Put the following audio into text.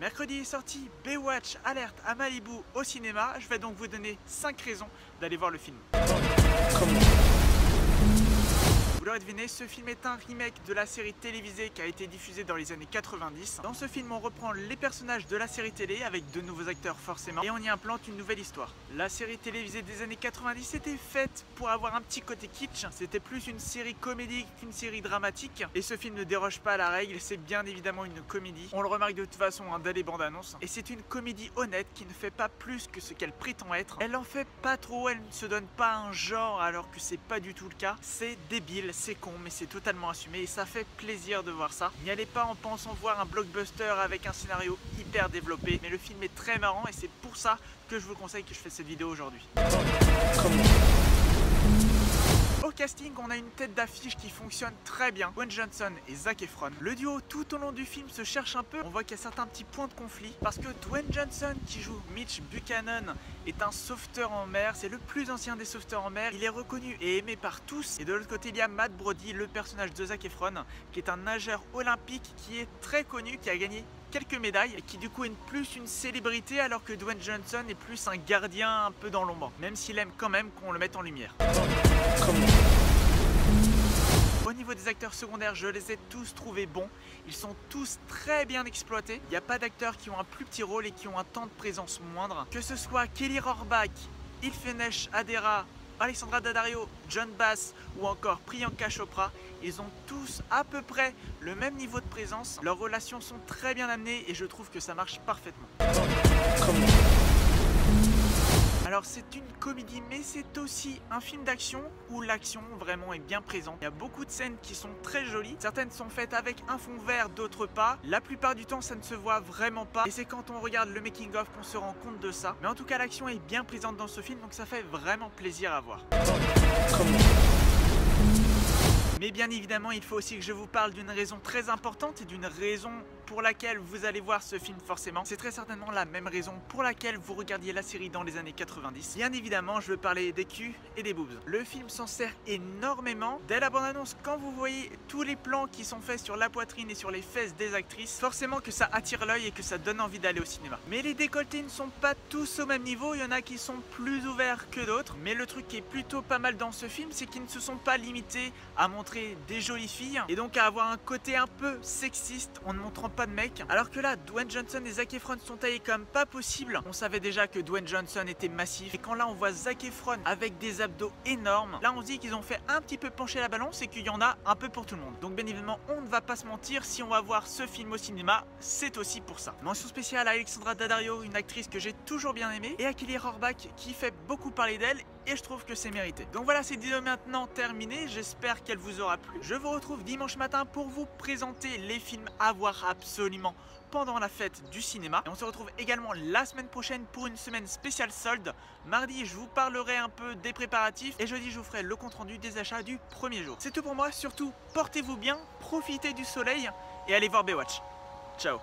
Mercredi est sorti Baywatch Alerte à Malibu au cinéma. Je vais donc vous donner 5 raisons d'aller voir le film. Vous l'aurez deviné, ce film est un remake de la série télévisée qui a été diffusée dans les années 90. Dans ce film, on reprend les personnages de la série télé avec de nouveaux acteurs forcément et on y implante une nouvelle histoire. La série télévisée des années 90 était faite pour avoir un petit côté kitsch. C'était plus une série comédique qu'une série dramatique et ce film ne déroge pas à la règle, c'est bien évidemment une comédie. On le remarque de toute façon dès les bandes annonces et c'est une comédie honnête qui ne fait pas plus que ce qu'elle prétend être. Elle en fait pas trop, elle ne se donne pas un genre alors que c'est pas du tout le cas. C'est débile, c'est con, mais c'est totalement assumé et ça fait plaisir de voir ça. N'y allez pas en pensant voir un blockbuster avec un scénario hyper développé, mais le film est très marrant et c'est pour ça que je vous conseille que je fais cette vidéo aujourd'hui. Au casting, on a une tête d'affiche qui fonctionne très bien, Dwayne Johnson et Zac Efron. Le duo tout au long du film se cherche un peu, on voit qu'il y a certains petits points de conflit parce que Dwayne Johnson qui joue Mitch Buchanan est un sauveteur en mer, c'est le plus ancien des sauveteurs en mer, il est reconnu et aimé par tous. Et de l'autre côté il y a Matt Brody, le personnage de Zac Efron, qui est un nageur olympique qui est très connu, qui a gagné quelques médailles et qui du coup est plus une célébrité alors que Dwayne Johnson est plus un gardien un peu dans l'ombre, même s'il aime quand même qu'on le mette en lumière. Au niveau des acteurs secondaires, je les ai tous trouvés bons. Ils sont tous très bien exploités. Il n'y a pas d'acteurs qui ont un plus petit rôle et qui ont un temps de présence moindre. Que ce soit Kelly Rohrbach, Ilfenesh Adera, Alexandra Daddario, John Bass ou encore Priyanka Chopra, ils ont tous à peu près le même niveau de présence. Leurs relations sont très bien amenées et je trouve que ça marche parfaitement. Alors c'est une comédie mais c'est aussi un film d'action où l'action vraiment est bien présente. Il y a beaucoup de scènes qui sont très jolies, certaines sont faites avec un fond vert, d'autres pas. La plupart du temps ça ne se voit vraiment pas et c'est quand on regarde le making of qu'on se rend compte de ça. Mais en tout cas l'action est bien présente dans ce film donc ça fait vraiment plaisir à voir. Mais bien évidemment, il faut aussi que je vous parle d'une raison très importante et d'une raison pour laquelle vous allez voir ce film forcément. C'est très certainement la même raison pour laquelle vous regardiez la série dans les années 90. Bien évidemment, je veux parler des culs et des boobs. Le film s'en sert énormément. Dès la bande-annonce, quand vous voyez tous les plans qui sont faits sur la poitrine et sur les fesses des actrices, forcément que ça attire l'œil et que ça donne envie d'aller au cinéma. Mais les décolletés ne sont pas tous au même niveau. Il y en a qui sont plus ouverts que d'autres. Mais le truc qui est plutôt pas mal dans ce film, c'est qu'ils ne se sont pas limités à montrer des jolies filles et donc à avoir un côté un peu sexiste en ne montrant pas de mecs. Alors que là, Dwayne Johnson et Zac Efron sont taillés comme pas possible. On savait déjà que Dwayne Johnson était massif et quand là on voit Zac Efron avec des abdos énormes, là on se dit qu'ils ont fait un petit peu pencher la balance et qu'il y en a un peu pour tout le monde. Donc bien évidemment, on ne va pas se mentir, si on va voir ce film au cinéma, c'est aussi pour ça. Mention spéciale à Alexandra Daddario, une actrice que j'ai toujours bien aimée, et à Kelly Rohrbach qui fait beaucoup parler d'elle et je trouve que c'est mérité. Donc voilà, cette vidéo est maintenant terminée, j'espère qu'elle vous aura plu. Je vous retrouve dimanche matin pour vous présenter les films à voir absolument pendant la fête du cinéma. Et on se retrouve également la semaine prochaine pour une semaine spéciale solde. Mardi, je vous parlerai un peu des préparatifs et jeudi, je vous ferai le compte rendu des achats du premier jour. C'est tout pour moi, surtout portez-vous bien, profitez du soleil et allez voir Baywatch. Ciao.